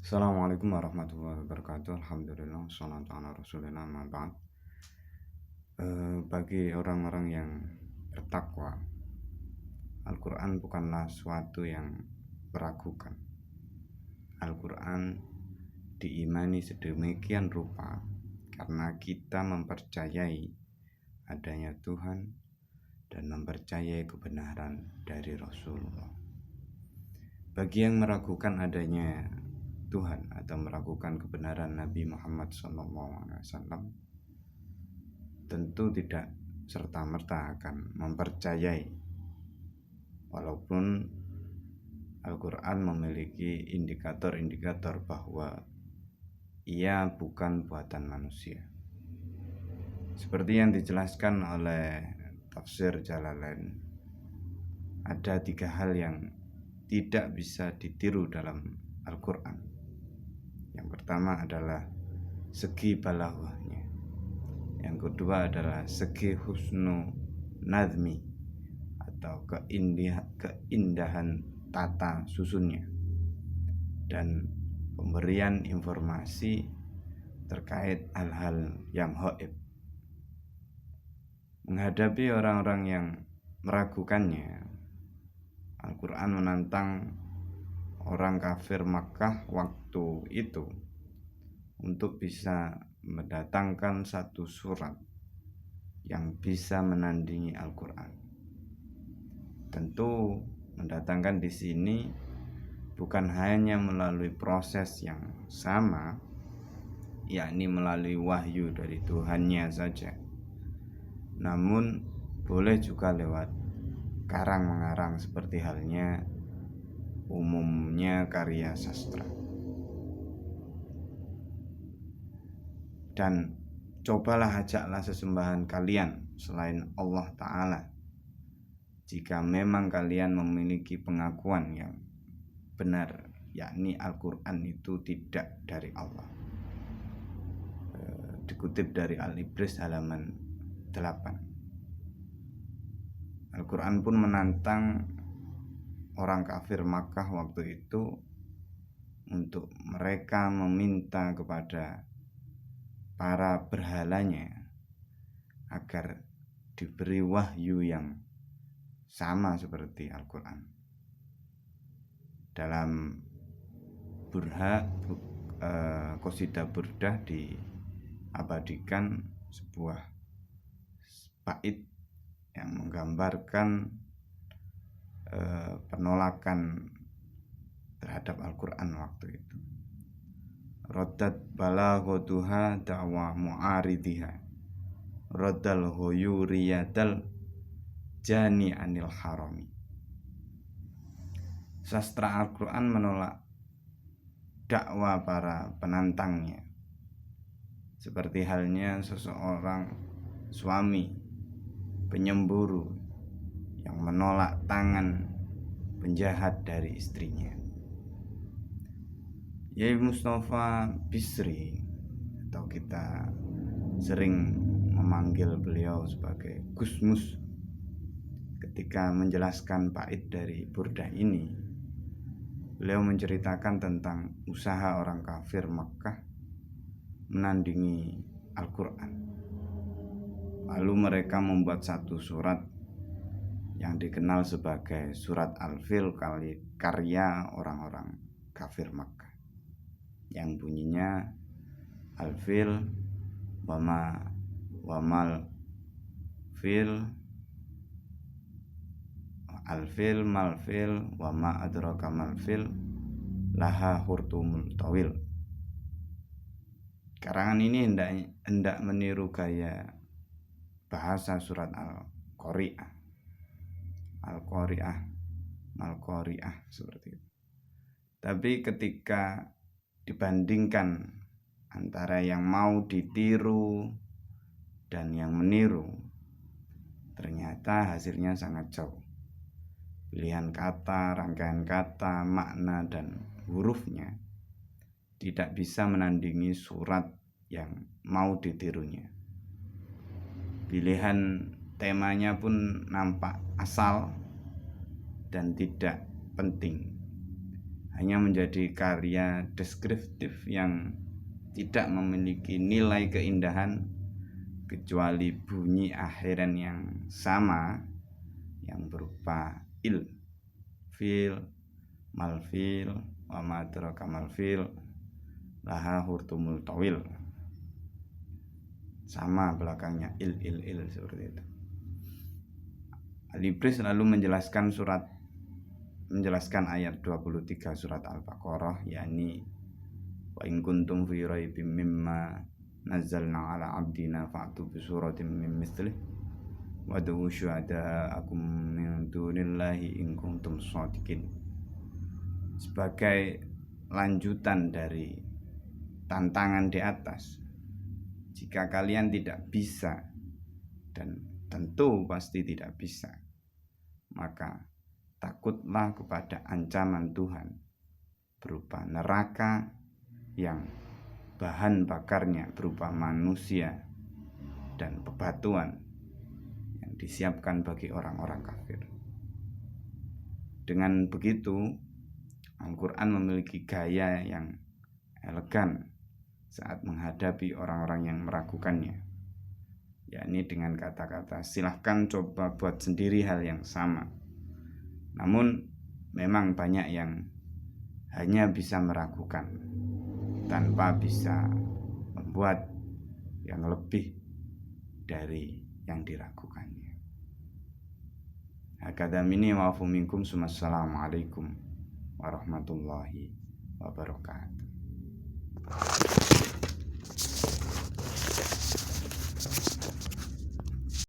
Assalamualaikum warahmatullahi wabarakatuh. Alhamdulillah, salatu ala rasulillah, ma ba'd. Bagi orang-orang yang bertakwa, Al-Quran bukanlah suatu yang meragukan. Al-Quran diimani sedemikian rupa karena kita mempercayai adanya Tuhan dan mempercayai kebenaran dari Rasulullah. Bagi yang meragukan adanya Tuhan atau meragukan kebenaran Nabi Muhammad SAW, tentu tidak serta-merta akan mempercayai, walaupun Al-Quran memiliki indikator-indikator bahwa ia bukan buatan manusia. Seperti yang dijelaskan oleh tafsir Jalalain, ada 3 hal yang tidak bisa ditiru dalam Al-Quran. Yang pertama adalah segi balaghahnya. Yang kedua adalah segi husnu nazmi atau keindahan tata susunnya, dan pemberian informasi terkait hal-hal yang gaib. Menghadapi orang-orang yang meragukannya, Al-Quran menantang orang kafir Makkah waktu itu untuk bisa mendatangkan satu surat yang bisa menandingi Al-Quran. Tentu mendatangkan di sini bukan hanya melalui proses yang sama, yakni melalui wahyu dari Tuhannya saja, namun boleh juga lewat karang-mengarang seperti halnya umumnya karya sastra. Dan cobalah ajaklah sesembahan kalian selain Allah Ta'ala jika memang kalian memiliki pengakuan yang benar, yakni Al-Quran itu tidak dari Allah. Dikutip dari Al-Ibris halaman 8. Al-Quran pun menantang orang kafir Makkah waktu itu untuk mereka meminta kepada para berhalanya agar diberi wahyu yang sama seperti Al-Quran. Dalam Qasidah Burdah diabadikan sebuah bait yang menggambarkan penolakan terhadap Al-Quran waktu itu. Raddat balaghotuha da'wa mu'aridiha, raddal huyuriyadal jani anil harami. Sastra Al-Quran menolak dakwah para penantangnya, seperti halnya seseorang suami penyemburu yang menolak tangan penjahat dari istrinya. Yai Mustafa Bisri, atau kita sering memanggil beliau sebagai Gusmus, ketika menjelaskan bait dari burdah ini, beliau menceritakan tentang usaha orang kafir Makkah menandingi Al-Quran. Lalu mereka membuat satu surat yang dikenal sebagai surat Al-Fil, karya orang-orang kafir Makkah, yang bunyinya Al-Fil wamal fil, Al-Fil malfil wama adraka malfil laha hurtumul tawil. Karangan ini hendak meniru gaya bahasa surat Al-Qari'ah, Mal-Qari'ah seperti itu. Tapi ketika dibandingkan antara yang mau ditiru dan yang meniru, ternyata hasilnya sangat jauh. Pilihan kata, rangkaian kata, makna, dan hurufnya tidak bisa menandingi surat yang mau ditirunya. Pilihan temanya pun nampak asal dan tidak penting. hanya menjadi karya deskriptif yang tidak memiliki nilai keindahan kecuali bunyi akhiran yang sama yang berupa il, fil, malfil, wa ma adraka malfil, laha hurtumul tawil. Sama belakangnya il seperti itu. Al-Ibris lalu menjelaskan ayat 23 surat Al-Baqarah, yakni wa in kuntum fi raibim mimma nazzalna ala abdina fa'tu bi suratin min mithlih wad'u syuhada'akum min dunillahi in kuntum shadiqin. Sebagai lanjutan dari tantangan di atas, jika kalian tidak bisa, dan tentu pasti tidak bisa, maka takutlah kepada ancaman Tuhan berupa neraka yang bahan bakarnya berupa manusia dan bebatuan yang disiapkan bagi orang-orang kafir. Dengan begitu, Al-Quran memiliki gaya yang elegan saat menghadapi orang-orang yang meragukannya, yakni dengan kata-kata silahkan coba buat sendiri hal yang sama. Namun memang banyak yang hanya bisa meragukan tanpa bisa membuat yang lebih dari yang diragukannya. Hakadha minni wa afu minkum. Assalamualaikum warahmatullahi wabarakatuh.